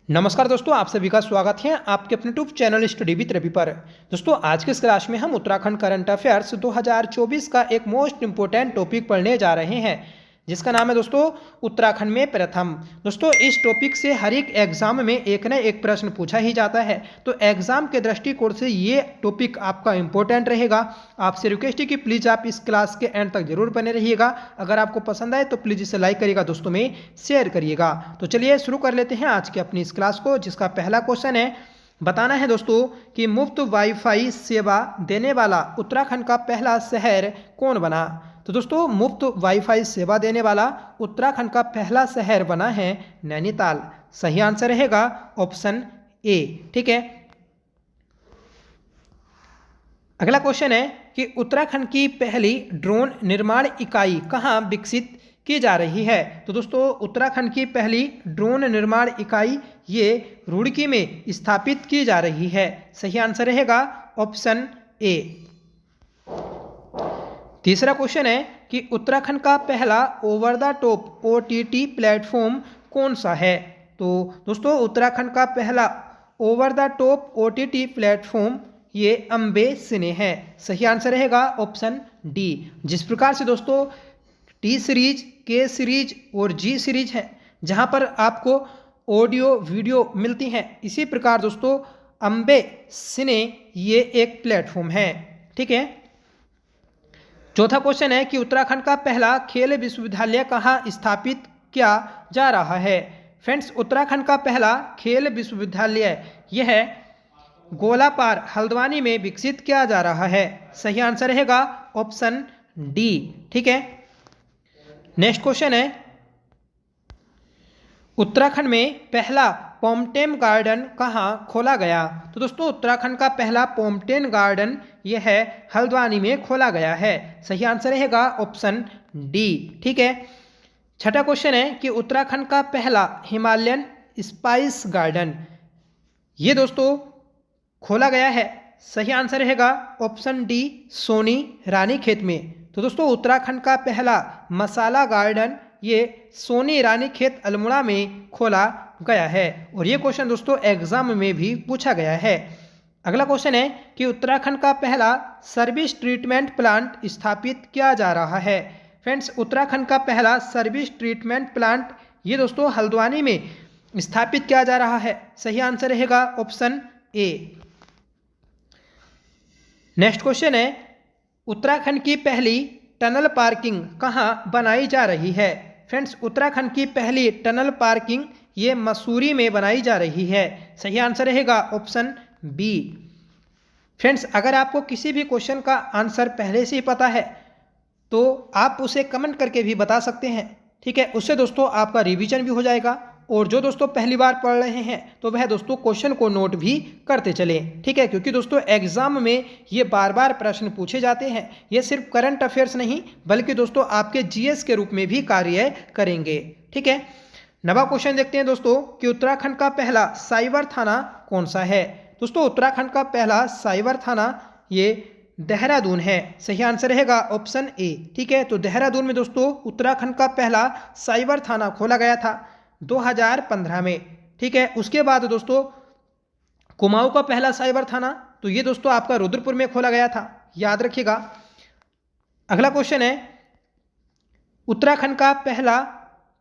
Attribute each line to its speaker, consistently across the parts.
Speaker 1: नमस्कार दोस्तों, आप सभी का स्वागत है आपके अपने YouTube channel study with Ravi पर। दोस्तों, आज के इस क्लास में हम उत्तराखंड करंट अफेयर्स 2024 का एक मोस्ट इंपोर्टेंट टॉपिक पढ़ने जा रहे हैं, जिसका नाम है दोस्तों उत्तराखंड में प्रथम। दोस्तों, इस टॉपिक से हर एक एग्जाम में एक न एक प्रश्न पूछा ही जाता है, तो एग्जाम के दृष्टिकोण से ये टॉपिक आपका इंपॉर्टेंट रहेगा। आपसे रिक्वेस्ट है कि प्लीज़ आप इस क्लास के एंड तक जरूर बने रहिएगा। अगर आपको पसंद आए तो प्लीज़ इसे लाइक करिएगा, दोस्तों में शेयर करिएगा। तो चलिए शुरू कर लेते हैं आज की अपनी इस क्लास को, जिसका पहला क्वेश्चन है, बताना है दोस्तों कि मुफ्त वाईफाई सेवा देने वाला उत्तराखंड का पहला शहर कौन बना। तो दोस्तों, मुफ्त वाईफाई सेवा देने वाला उत्तराखंड का पहला शहर बना है नैनीताल। सही आंसर रहेगा ऑप्शन ए। ठीक है, अगला क्वेश्चन है कि उत्तराखंड की पहली ड्रोन निर्माण इकाई कहाँ विकसित की जा रही है। तो दोस्तों, उत्तराखंड की पहली ड्रोन निर्माण इकाई ये रुड़की में स्थापित की जा रही है। सही आंसर रहेगा ऑप्शन ए। तीसरा क्वेश्चन है कि उत्तराखंड का पहला over the top OTT platform कौन सा है। तो दोस्तों, उत्तराखंड का पहला over the top OTT platform ये अम्बे सिने है। सही आंसर रहेगा ऑप्शन डी। जिस प्रकार से दोस्तों T सीरीज, K सीरीज और G सीरीज है, जहां पर आपको ऑडियो वीडियो मिलती हैं, इसी प्रकार दोस्तों अम्बे सिने ये एक प्लेटफॉर्म है। ठीक है, चौथा क्वेश्चन है कि उत्तराखंड का पहला खेल विश्वविद्यालय कहाँ स्थापित किया जा रहा है। फ्रेंड्स, उत्तराखंड का पहला खेल विश्वविद्यालय यह गोलापार हल्द्वानी में विकसित किया जा रहा है। सही आंसर रहेगा ऑप्शन डी। ठीक है, नेक्स्ट क्वेश्चन है, उत्तराखंड में पहला पॉम्टेन गार्डन कहाँ खोला गया। तो दोस्तों, उत्तराखंड का पहला पॉम्टेन गार्डन यह है हल्द्वानी में खोला गया है। सही आंसर रहेगा ऑप्शन डी। ठीक है, छठा क्वेश्चन है कि उत्तराखंड का पहला हिमालयन स्पाइस गार्डन ये दोस्तों खोला गया है। सही आंसर रहेगा ऑप्शन डी, सोनी रानीखेत में। तो दोस्तों, उत्तराखंड का पहला मसाला गार्डन ये सोनी रानीखेत अल्मोड़ा में खोला गया है, और ये क्वेश्चन दोस्तों एग्जाम में भी पूछा गया है। अगला क्वेश्चन है कि उत्तराखंड का पहला सर्विस ट्रीटमेंट प्लांट स्थापित किया जा रहा है। फ्रेंड्स, उत्तराखंड का पहला सर्विस ट्रीटमेंट प्लांट ये दोस्तों हल्द्वानी में स्थापित किया जा रहा है। सही आंसर रहेगा ऑप्शन ए। नेक्स्ट क्वेश्चन है, उत्तराखंड की पहली टनल पार्किंग कहाँ बनाई जा रही है। फ्रेंड्स, उत्तराखंड की पहली टनल पार्किंग ये मसूरी में बनाई जा रही है। सही आंसर रहेगा ऑप्शन बी। फ्रेंड्स, अगर आपको किसी भी क्वेश्चन का आंसर पहले से ही पता है तो आप उसे कमेंट करके भी बता सकते हैं। ठीक है, उससे दोस्तों आपका रिवीजन भी हो जाएगा, और जो दोस्तों पहली बार पढ़ रहे हैं तो वह दोस्तों क्वेश्चन को नोट भी करते चलें। ठीक है, क्योंकि दोस्तों एग्जाम में ये बार बार प्रश्न पूछे जाते हैं। ये सिर्फ करंट अफेयर्स नहीं बल्कि दोस्तों आपके GS के रूप में भी कार्य करेंगे। ठीक है, नवा क्वेश्चन देखते हैं दोस्तों कि उत्तराखंड का पहला साइबर थाना कौन सा है। दोस्तों, उत्तराखंड का पहला साइबर थाना ये देहरादून है। सही आंसर रहेगा ऑप्शन ए। ठीक है, तो देहरादून में दोस्तों उत्तराखंड का पहला साइबर थाना खोला गया था 2015 में। ठीक है, उसके बाद दोस्तों कुमाऊं का पहला साइबर थाना तो ये दोस्तों आपका रुद्रपुर में खोला गया था, याद रखिएगा। अगला क्वेश्चन है, उत्तराखंड का पहला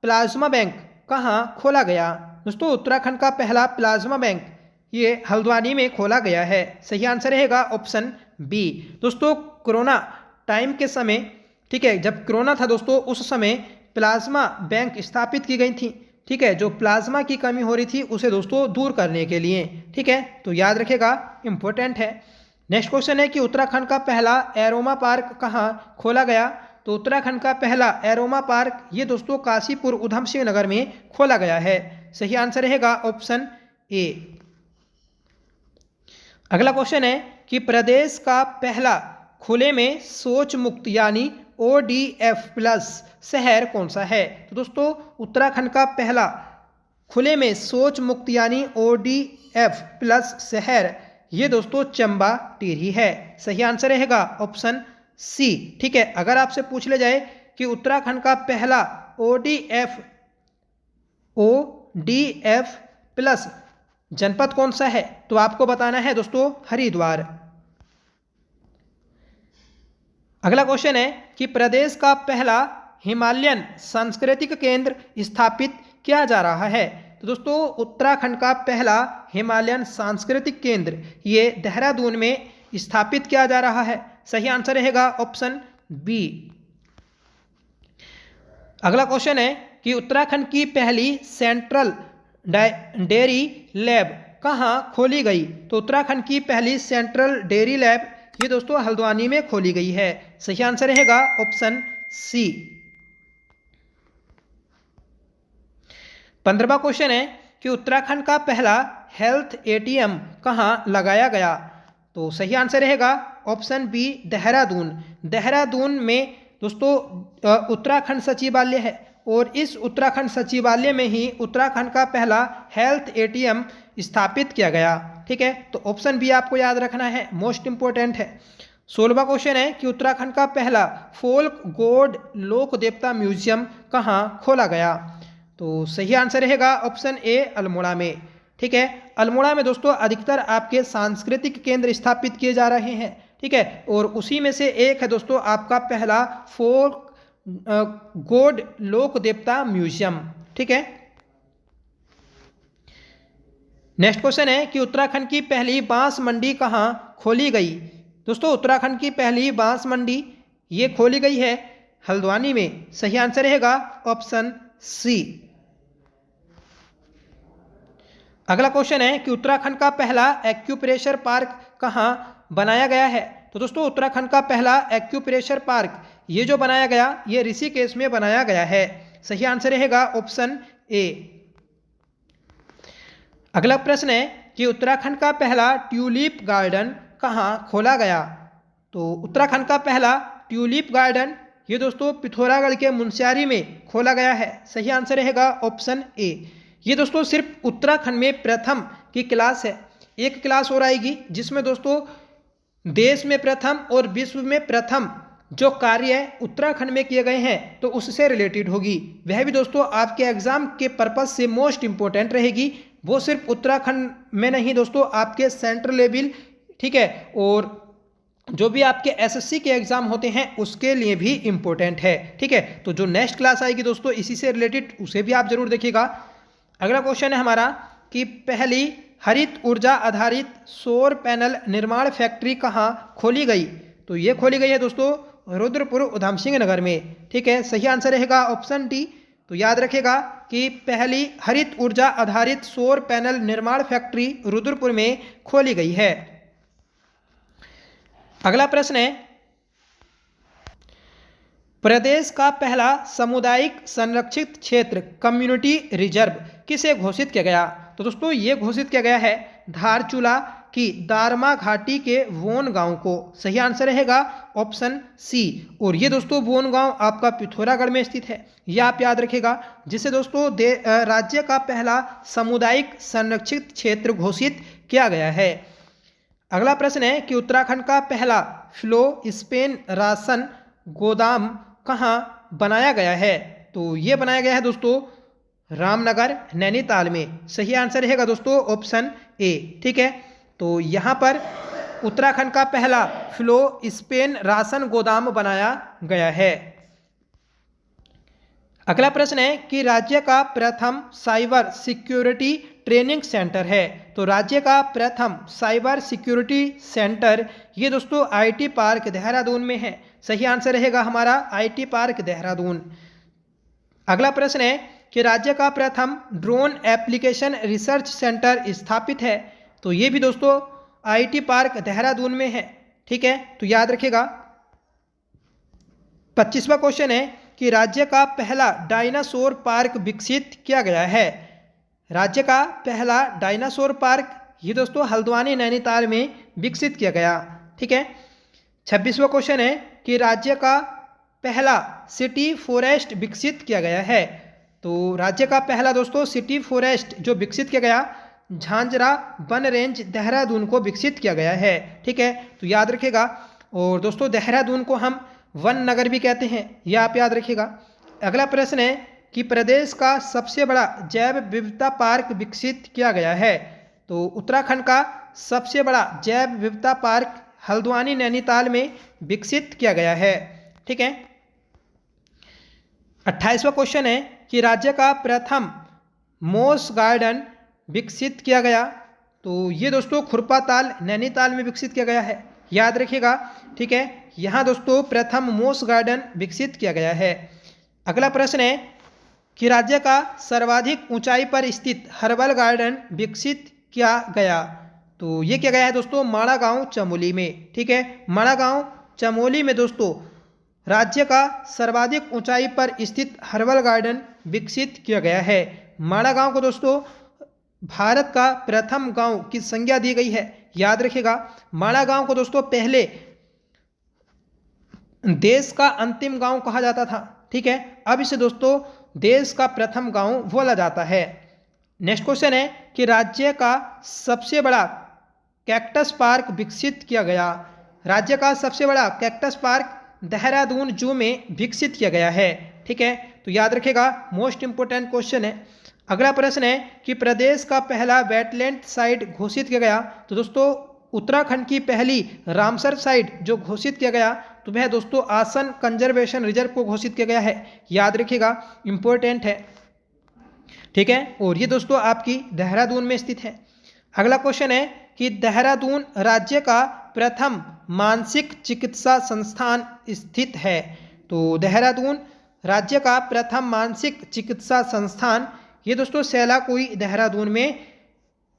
Speaker 1: प्लाज्मा बैंक कहाँ खोला गया। दोस्तों, उत्तराखंड का पहला प्लाज्मा बैंक ये हल्द्वानी में खोला गया है। सही आंसर रहेगा ऑप्शन बी। दोस्तों, कोरोना टाइम के समय, ठीक है, जब कोरोना था दोस्तों उस समय प्लाज्मा बैंक स्थापित की गई थी। ठीक है, जो प्लाज्मा की कमी हो रही थी उसे दोस्तों दूर करने के लिए। ठीक है, तो याद रखेगा, इंपॉर्टेंट है। नेक्स्ट क्वेश्चन है कि उत्तराखंड का पहला एरोमा पार्क कहाँ खोला गया। तो उत्तराखंड का पहला एरोमा पार्क ये दोस्तों काशीपुर उधम सिंह नगर में खोला गया है। सही आंसर रहेगा ऑप्शन ए। अगला क्वेश्चन है कि प्रदेश का पहला खुले में शौच मुक्त यानी ODF+ शहर कौन सा है। तो दोस्तों, उत्तराखंड का पहला खुले में शौच मुक्त यानी ODF+ शहर ये दोस्तों चंबा टिहरी है। सही आंसर रहेगा ऑप्शन सी। ठीक है, अगर आपसे पूछ ले जाए कि उत्तराखंड का पहला ODF प्लस जनपद कौन सा है, तो आपको बताना है दोस्तों हरिद्वार। अगला क्वेश्चन है कि प्रदेश का पहला हिमालयन सांस्कृतिक केंद्र स्थापित किया जा रहा है। तो दोस्तों उत्तराखंड का पहला हिमालयन सांस्कृतिक केंद्र ये देहरादून में स्थापित किया जा रहा है। सही आंसर रहेगा ऑप्शन बी। अगला क्वेश्चन है कि उत्तराखंड की पहली सेंट्रल डेयरी लैब कहाँ खोली गई। तो उत्तराखंड की पहली सेंट्रल डेयरी लैब ये दोस्तों हल्द्वानी में खोली गई है। सही आंसर रहेगा ऑप्शन सी। 15वां क्वेश्चन है कि उत्तराखंड का पहला हेल्थ एटीएम कहाँ लगाया गया। तो सही आंसर रहेगा ऑप्शन बी देहरादून। देहरादून में दोस्तों उत्तराखंड सचिवालय है और इस उत्तराखंड सचिवालय में ही उत्तराखंड का पहला हेल्थ एटीएम स्थापित किया गया। ठीक है, तो ऑप्शन बी आपको याद रखना है, मोस्ट इंपोर्टेंट है। 16वां क्वेश्चन है कि उत्तराखंड का पहला फोल्क गॉड लोक देवता म्यूजियम कहाँ खोला गया। तो सही आंसर रहेगा ऑप्शन ए अल्मोड़ा में। ठीक है, अल्मोड़ा में दोस्तों अधिकतर आपके सांस्कृतिक केंद्र स्थापित किए जा रहे हैं। ठीक है, और उसी में से एक है दोस्तों आपका पहला फोल्क गॉड लोक देवता म्यूजियम। ठीक है, नेक्स्ट क्वेश्चन है कि उत्तराखंड की पहली बांस मंडी कहाँ खोली गई। दोस्तों उत्तराखंड की पहली बांस मंडी ये खोली गई है हल्द्वानी में। सही आंसर रहेगा ऑप्शन सी। अगला क्वेश्चन है कि उत्तराखंड का पहला एक्यूप्रेशर पार्क कहाँ बनाया गया है। तो दोस्तों उत्तराखंड का पहला एक्यूप्रेशर पार्क ये जो बनाया गया ये ऋषिकेश में बनाया गया है। सही आंसर रहेगा ऑप्शन ए। अगला प्रश्न है कि उत्तराखंड का पहला ट्यूलिप गार्डन कहाँ खोला गया। तो उत्तराखंड का पहला ट्यूलिप गार्डन ये दोस्तों पिथौरागढ़ के मुनस्यारी में खोला गया है। सही आंसर रहेगा ऑप्शन ए। ये दोस्तों सिर्फ उत्तराखंड में प्रथम की क्लास है। एक क्लास और आएगी जिसमें दोस्तों देश में प्रथम और विश्व में प्रथम जो कार्य उत्तराखंड में किए गए हैं तो उससे रिलेटेड होगी। वह भी दोस्तों आपके एग्जाम के पर्पज से मोस्ट इंपॉर्टेंट रहेगी। वो सिर्फ उत्तराखंड में नहीं दोस्तों आपके सेंट्रल लेवल, ठीक है, और जो भी आपके एसएससी के एग्जाम होते हैं उसके लिए भी इम्पोर्टेंट है। ठीक है, तो जो नेक्स्ट क्लास आएगी दोस्तों इसी से रिलेटेड उसे भी आप जरूर देखिएगा। अगला क्वेश्चन है हमारा कि पहली हरित ऊर्जा आधारित सौर पैनल निर्माण फैक्ट्री कहाँ खोली गई। तो ये खोली गई है दोस्तों रुद्रपुर उधम सिंह नगर में। ठीक है, सही आंसर रहेगा ऑप्शन डी। तो याद रखेगा कि पहली हरित ऊर्जा आधारित सौर पैनल निर्माण फैक्ट्री रुद्रपुर में खोली गई है। अगला प्रश्न है प्रदेश का पहला सामुदायिक संरक्षित क्षेत्र कम्युनिटी रिजर्व किसे घोषित किया गया। तो दोस्तों ये घोषित किया गया है धारचूला की दारमा घाटी के वोन गांव को। सही आंसर रहेगा ऑप्शन सी। और ये दोस्तों वोन गांव आपका पिथौरागढ़ में स्थित है, ये आप याद रखेगा, जिसे दोस्तों राज्य का पहला सामुदायिक संरक्षित क्षेत्र घोषित किया गया है। अगला प्रश्न है कि उत्तराखंड का पहला फ्लो स्पेन राशन गोदाम कहाँ बनाया गया है। तो ये बनाया गया है दोस्तों रामनगर नैनीताल में। सही आंसर रहेगा दोस्तों ऑप्शन ए। ठीक है, तो यहाँ पर उत्तराखंड का पहला फ्लो स्पेन राशन गोदाम बनाया गया है। अगला प्रश्न है कि राज्य का प्रथम साइबर सिक्योरिटी ट्रेनिंग सेंटर है। तो राज्य का प्रथम साइबर सिक्योरिटी सेंटर ये दोस्तों आईटी पार्क देहरादून में है। सही आंसर रहेगा हमारा आईटी पार्क देहरादून। अगला प्रश्न है कि राज्य का प्रथम ड्रोन एप्लीकेशन रिसर्च सेंटर स्थापित है। तो ये भी दोस्तों आईटी पार्क देहरादून में है। ठीक है, तो याद रखिएगा। 25वां क्वेश्चन है कि राज्य का पहला डायनासोर पार्क विकसित किया गया है। राज्य का पहला डायनासोर पार्क ये दोस्तों हल्द्वानी नैनीताल में विकसित किया गया। ठीक है, 26वां क्वेश्चन है कि राज्य का पहला सिटी फॉरेस्ट विकसित किया गया है। तो राज्य का पहला दोस्तों सिटी फॉरेस्ट जो विकसित किया गया झांझरा वन रेंज देहरादून को विकसित किया गया है। ठीक है, तो याद रखिएगा। और दोस्तों देहरादून को हम वन नगर भी कहते हैं, यह आप याद रखिएगा। अगला प्रश्न है कि प्रदेश का सबसे बड़ा जैव विविधता पार्क विकसित किया गया है? तो उत्तराखंड का सबसे बड़ा जैव विविधता पार्क हल्द्वानी नैनीताल में विकसित किया गया है। ठीक है। 28वां क्वेश्चन है कि राज्य का प्रथम मोस गार्डन विकसित किया गया? तो ये दोस्तों खुरपाताल नैनीताल में विकसित किया गया है, याद रखिएगा। ठीक है, यहाँ दोस्तों प्रथम मोस गार्डन विकसित किया गया है। अगला प्रश्न है कि राज्य का सर्वाधिक ऊंचाई पर स्थित हर्बल गार्डन विकसित किया गया? तो ये किया गया है दोस्तों माणा गांव चमोली में। ठीक है, माणा गांव चमोली में दोस्तों राज्य का सर्वाधिक ऊंचाई पर स्थित हर्बल गार्डन विकसित किया गया है। माणा गांव को दोस्तों भारत का प्रथम गांव की संज्ञा दी गई है, याद रखिएगा। माणा गांव को दोस्तों पहले देश का अंतिम गांव कहा जाता था। ठीक है, अब इसे दोस्तों देश का प्रथम गांव बोला जाता है। नेक्स्ट क्वेश्चन है कि राज्य का सबसे बड़ा कैक्टस पार्क विकसित किया गया? राज्य का सबसे बड़ा कैक्टस पार्क देहरादून जू में विकसित किया गया है। ठीक है, तो याद रखिएगा, मोस्ट इंपोर्टेंट क्वेश्चन है। अगला प्रश्न है कि प्रदेश का पहला वेटलैंड साइट घोषित किया गया? तो दोस्तों उत्तराखंड की पहली रामसर साइट जो घोषित किया गया तो वह दोस्तों आसन कंजर्वेशन रिजर्व को घोषित किया गया है, याद रखिएगा, इंपॉर्टेंट है। ठीक है, और ये दोस्तों आपकी देहरादून में स्थित है। अगला क्वेश्चन है कि देहरादून राज्य का प्रथम मानसिक चिकित्सा संस्थान स्थित है? तो देहरादून राज्य का प्रथम मानसिक चिकित्सा संस्थान ये दोस्तों सैलाकुई देहरादून में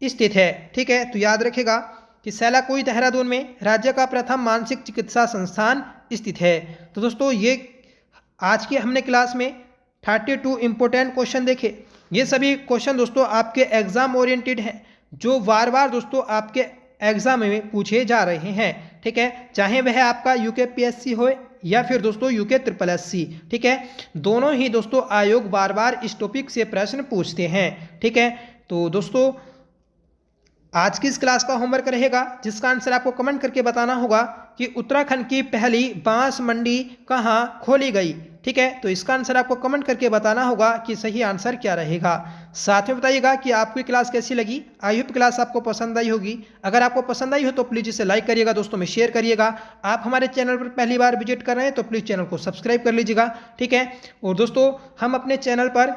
Speaker 1: स्थित है। ठीक है, तो याद रखिएगा कि सैलाकुई देहरादून में राज्य का प्रथम मानसिक चिकित्सा संस्थान स्थित है। तो दोस्तों ये आज की हमने क्लास में 32 इंपोर्टेंट क्वेश्चन देखे। ये सभी क्वेश्चन दोस्तों आपके एग्जाम ओरिएंटेड हैं, जो बार बार दोस्तों आपके एग्जाम में पूछे जा रहे हैं। ठीक है, चाहे वह आपका यूकेपीएससी हो या फिर दोस्तों यूके-SSC। ठीक है, दोनों ही दोस्तों आयोग बार बार इस टॉपिक से प्रश्न पूछते हैं। ठीक है, तो दोस्तों आज की इस क्लास का होमवर्क रहेगा जिसका आंसर आपको कमेंट करके बताना होगा कि उत्तराखंड की पहली बांस मंडी कहाँ खोली गई? ठीक है, तो इसका आंसर आपको कमेंट करके बताना होगा कि सही आंसर क्या रहेगा। साथ में बताइएगा कि आपकी क्लास कैसी लगी। आई होप क्लास आपको पसंद आई होगी। अगर आपको पसंद आई हो तो प्लीज़ इसे लाइक करिएगा, दोस्तों में शेयर करिएगा। आप हमारे चैनल पर पहली बार विजिट कर रहे हैं तो प्लीज़ चैनल को सब्सक्राइब कर लीजिएगा। ठीक है, और दोस्तों हम अपने चैनल पर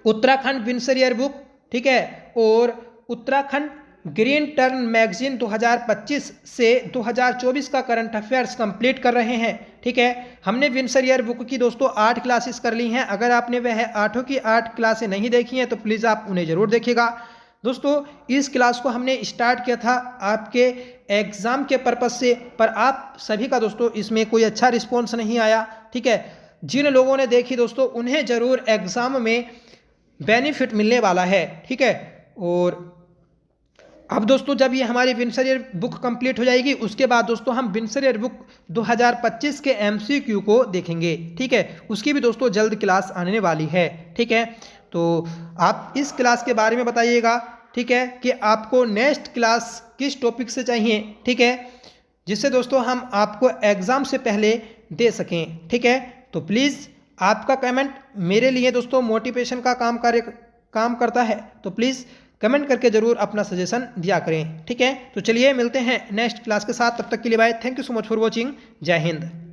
Speaker 1: उत्तराखंड विंसर ईयर बुक, ठीक है, और उत्तराखंड ग्रीन टर्न मैगजीन 2025 से 2024 का करंट अफेयर्स कंप्लीट कर रहे हैं। ठीक है, हमने विंसर ईयर बुक की दोस्तों 8 क्लासेस कर ली हैं। अगर आपने वह 8 की 8 क्लासें नहीं देखी हैं तो प्लीज़ आप उन्हें ज़रूर देखिएगा। दोस्तों इस क्लास को हमने स्टार्ट किया था आपके एग्ज़ाम के पर्पज़ से, पर आप सभी का दोस्तों इसमें कोई अच्छा रिस्पॉन्स नहीं आया। ठीक है, जिन लोगों ने देखी दोस्तों उन्हें ज़रूर एग्ज़ाम में बेनिफिट मिलने वाला है। ठीक है, और अब दोस्तों जब ये हमारी विंसर ईयर बुक कंप्लीट हो जाएगी उसके बाद दोस्तों हम विंसर ईयर बुक 2025 के MCQ को देखेंगे। ठीक है, उसकी भी दोस्तों जल्द क्लास आने वाली है। ठीक है, तो आप इस क्लास के बारे में बताइएगा। ठीक है, कि आपको नेक्स्ट क्लास किस टॉपिक से चाहिए। ठीक है, जिससे दोस्तों हम आपको एग्ज़ाम से पहले दे सकें। ठीक है, तो प्लीज़ आपका कमेंट मेरे लिए दोस्तों मोटिवेशन का काम करता है, तो प्लीज़ कमेंट करके जरूर अपना सजेशन दिया करें। ठीक है, तो चलिए मिलते हैं नेक्स्ट क्लास के साथ, तब तक के लिए bye. Thank you so much for watching. जय हिंद।